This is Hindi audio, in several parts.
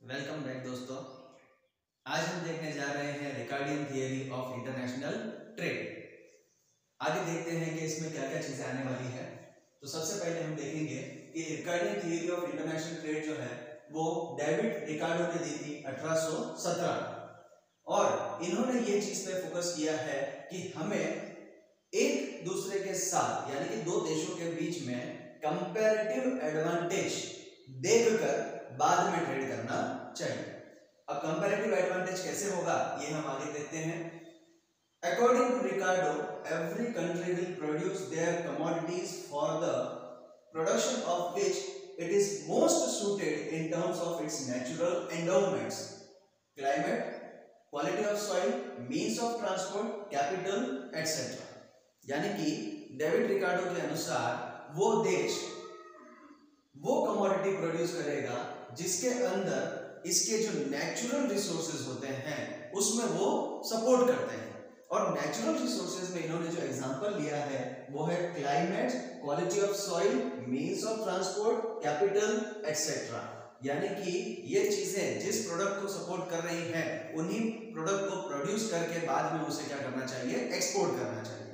वेलकम बैक दोस्तों। आज हम देखने जा रहे हैं Ricardian theory of international trade. आगे देखते हैं कि इसमें क्या क्या चीजें आने वाली है। तो सबसे पहले हम देखेंगे कि Ricardian theory of international trade जो है वो डेविड रिकार्डो ने दी थी 1817 और इन्होंने ये चीज पे फोकस किया है कि हमें एक दूसरे के साथ यानी कि दो देशों के बीच में कंपैरेटिव एडवांटेज देखकर बाद में ट्रेड करना चाहिए। अब कंपैरेटिव एडवांटेज कैसे होगा ये हम आगे देखते हैं। According to Ricardo, every country will produce their commodities for the production of which it is most suited in terms of its natural endowments, climate, quality of soil, means of transport, capital etcetera. यानी कि डेविड रिकार्डो के अनुसार वो देश वो कमोडिटी प्रोड्यूस करेगा जिसके अंदर इसके जो नेचुरल रिसोर्सेज होते हैं उसमें वो सपोर्ट करते हैं। और नेचुरल रिसोर्सेज में इन्होंने जो एग्जांपल लिया है वो है climate, quality of soil, means of transport, capital etcetera. यानी कि ये चीजें जिस प्रोडक्ट को सपोर्ट कर रही हैं उन्हीं प्रोडक्ट को प्रोड्यूस करके बाद में उसे क्या करना चाहिए, एक्सपोर्ट करना चाहिए।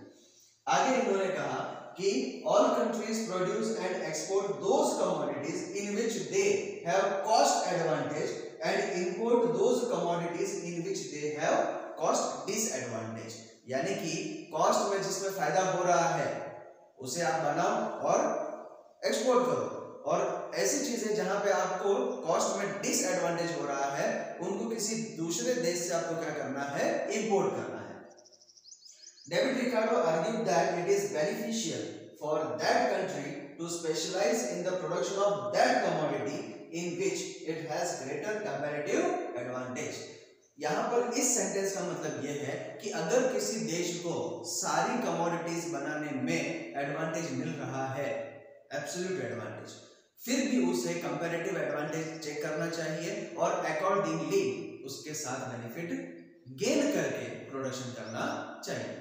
आगे इन्होंने कहा कि all countries produce and export those commodities in which they have cost advantage and import those commodities in which they have cost disadvantage। यानी कि कॉस्ट में जिसमें फायदा हो रहा है उसे आप बनाओ और एक्सपोर्ट करो, और ऐसी चीजें जहां पे आपको कॉस्ट में डिसएडवांटेज हो रहा है उनको किसी दूसरे देश से आपको क्या करना है, इंपोर्ट करना है। David Ricardo argued that it is beneficial for that country to specialize in the production of that commodity in which it has greater comparative advantage। यहाँ पर इस सेंटेंस का मतलब यह है कि अगर किसी देश को सारी कमोडिटीज बनाने में एडवांटेज मिल रहा है, एब्सोल्यूट एडवांटेज, फिर भी उसे कंपैरेटिव एडवांटेज चेक करना चाहिए और अकॉर्डिंगली उसके साथ बेनिफिट गेन करके प्रोडक्शन करना चाहिए।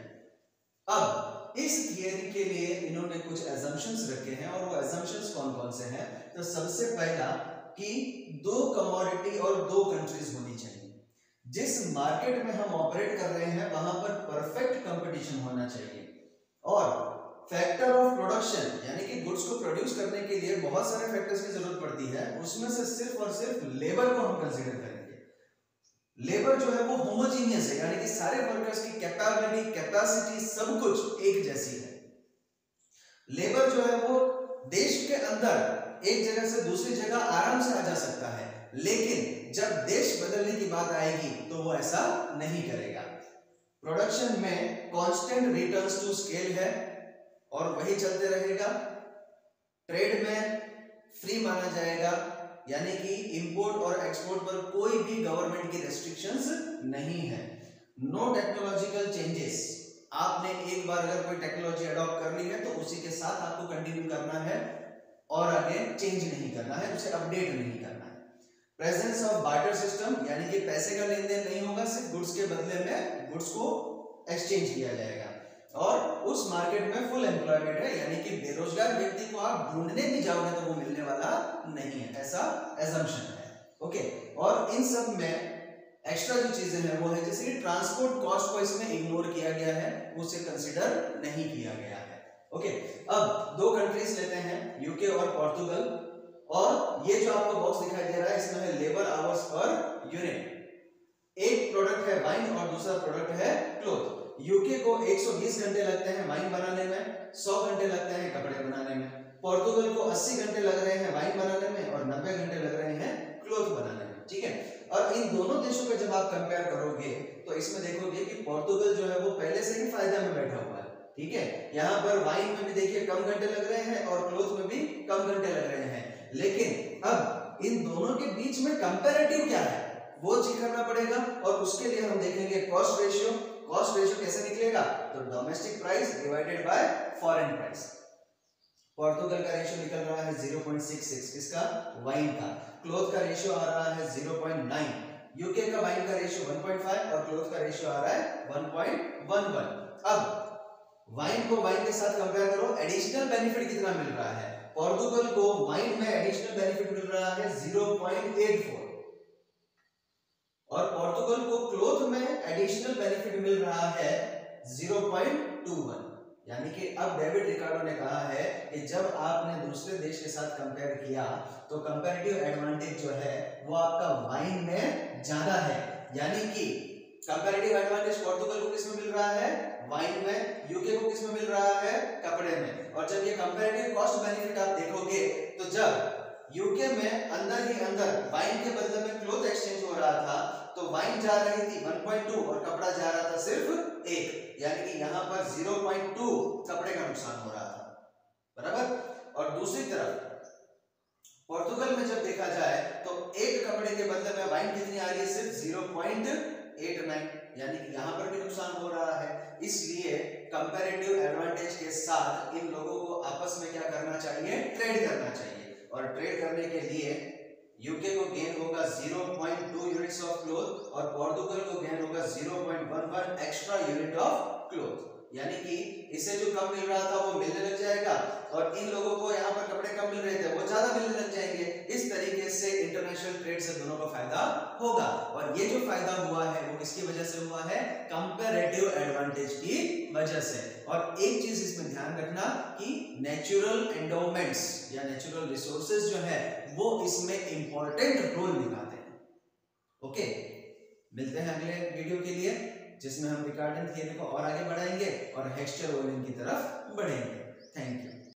अब इस थियरी के लिए इन्होंने कुछ एजम्पशंस रखे हैं और वो एजम्पशंस कौन कौन से हैं। तो सबसे पहला कि दो कमोडिटी और दो कंट्रीज होनी चाहिए। जिस मार्केट में हम ऑपरेट कर रहे हैं वहां पर परफेक्ट कंपटीशन होना चाहिए, और फैक्टर ऑफ प्रोडक्शन यानी कि गुड्स को प्रोड्यूस करने के लिए बहुत सारे फैक्टर्स की जरूरत पड़ती है, उसमें से सिर्फ और सिर्फ लेबर को हम कंसीडर करेंगे। लेबर जो है वो होमोजीनियस है यानी कि सारे वर्कर्स की कैपेबिलिटी, कैपेसिटी सब कुछ एक जैसी है। लेबर जो है वो देश के अंदर एक जगह से दूसरी जगह आराम से आ जा सकता है, लेकिन जब देश बदलने की बात आएगी तो वो ऐसा नहीं करेगा। प्रोडक्शन में कांस्टेंट रिटर्न्स टू स्केल है और वही चलते रहेगा। ट्रेड में फ्री माना जाएगा यानी कि इंपोर्ट और एक्सपोर्ट पर कोई भी गवर्नमेंट की रेस्ट्रिक्शंस नहीं है। नो टेक्नोलॉजिकल चेंजेस, आपने एक बार अगर कोई टेक्नोलॉजी अडॉप्ट कर ली है तो उसी के साथ आपको कंटिन्यू करना है और आगे चेंज नहीं करना है, उसे अपडेट नहीं करना है। प्रेजेंस ऑफ बार्टर सिस्टम यानी कि पैसे का लेन देन नहीं होगा, सिर्फ गुड्स के बदले में गुड्स को एक्सचेंज किया जाएगा। और उस मार्केट में फुल एम्प्लॉयमेंट है यानी कि बेरोजगार व्यक्ति को आप ढूंढने भी जाओगे तो वो मिलने वाला नहीं है, ऐसा एजम्पशन है। ओके, और इन सब में एक्स्ट्रा जो चीजें हैं वो है जैसे कि ट्रांसपोर्ट कॉस्ट को इसमें इग्नोर किया गया है, उसे कंसीडर नहीं किया गया है। ओके, अब दो कंट्रीज लेते हैं, यूके और पोर्तुगल, और ये जो आपको बॉक्स दिखाई दे रहा है इसमें है लेबर आवर्स पर यूनिट। एक प्रोडक्ट है वाइन और दूसरा प्रोडक्ट है क्लोथ। यूके को 120 घंटे लगते हैं वाइन बनाने में, 100 घंटे लगते हैं कपड़े बनाने में। पोर्तुगल को 80 घंटे लग रहे हैं वाइन बनाने में और 90 घंटे लग रहे हैं क्लोथ बनाने में। ठीक है, और इन दोनों देशों को जब आप कंपेयर करोगे तो इसमें देखोगे कि पोर्तुगल जो है वो पहले से ही फायदा में बैठा हुआ है। ठीक है, यहाँ पर वाइन में भी देखिए कम घंटे लग रहे हैं और क्लोथ में भी कम घंटे लग रहे हैं, लेकिन अब इन दोनों के बीच में कंपैरेटिव क्या है वो चेक करना पड़ेगा। और उसके लिए हम देखेंगे कॉस्ट रेशियो। कॉस्ट रेशियो कैसे निकलेगा, तो domestic price divided by foreign price. Portugal का रेशियो निकल रहा है 0.66, किसका, वाइन का। क्लोथ का रेशियो आ रहा है 0.9, यूके का वाइन का रेशियो 1.5 और क्लोथ का रेशियो आ रहा है 1.11। अब वाइन को वाइन के साथ कंपेयर करो, एडिशनल बेनिफिट कितना मिल रहा है। पोर्तुगल को वाइन में एडिशनल बेनिफिट मिल रहा है 0.84 और पोर्तुगल को क्लोथ में एडिशनल बेनिफिट मिल रहा है 0.21। यानी कि अब डेविड रिकार्डो ने कहा है कि जब आपने दूसरे देश के साथ कंपेयर किया तो कंपैरेटिव एडवांटेज जो है वो आपका वाइन में ज्यादा है। यानी कि कंपैरेटिव एडवांटेज पोर्तुगल को किसमें मिल रहा है? वाइन में। यूके को किसमें मिल रहा है? कपड़े में। और जब ये कंपैरेटिव कॉस्ट बेनिफिट आप देखोगे तो जब यूके में अंदर ही अंदर वाइन के बदले में क्लोथ एक्सचेंज हो रहा था तो वाइन जा रही थी 1.2 और कपड़ा जा रहा था सिर्फ 1। यानी कि यहां पर 0.2 कपड़े का नुकसान हो रहा था, बराबर। और दूसरी तरफ पोर्तुगल में जब देखा जाए तो एक कपड़े के बदले में वाइन कितनी आ रही है? सिर्फ 0.89। यानी कि यहां पर भी नुकसान हो रहा है। इसलिए कंपैरेटिव एडवांटेज के साथ इन लोगों को आपस में क्या करना चाहिए? ट्रेड करना चाहिए। और ट्रेड करने के लिए यूके को गेन होगा 0.2 यूनिट्स ऑफ क्लोथ और पोर्तुगल को गेन होगा 0.11 एक्स्ट्रा यूनिट ऑफ क्लोथ। यानी कि इसे जो कम मिल रहा था वो मिलने लग जाएगा और इन लोगों को यहाँ पर कपड़े कम मिल रहे थे वो ज्यादा मिलने लग जाएंगे। इस तरीके से इंटरनेशनल ट्रेड से दोनों को फायदा होगा। और ये जो फायदा हुआ है वो किसकी वजह से हुआ है? कंपैरेटिव एडवांटेज की वजह से। और एक चीज इसमें ध्यान रखना कि नेचुरल एंडोमेंट्स या नेचुरल रिसोर्सेज जो है वो इसमें इंपॉर्टेंट रोल निभाते हैं। ओके, मिलते हैं अगले वीडियो के लिए जिसमें हम रिकार्डियन थियरी को और आगे बढ़ाएंगे और हेक्सचर रोलिंग की तरफ बढ़ेंगे। Thank you.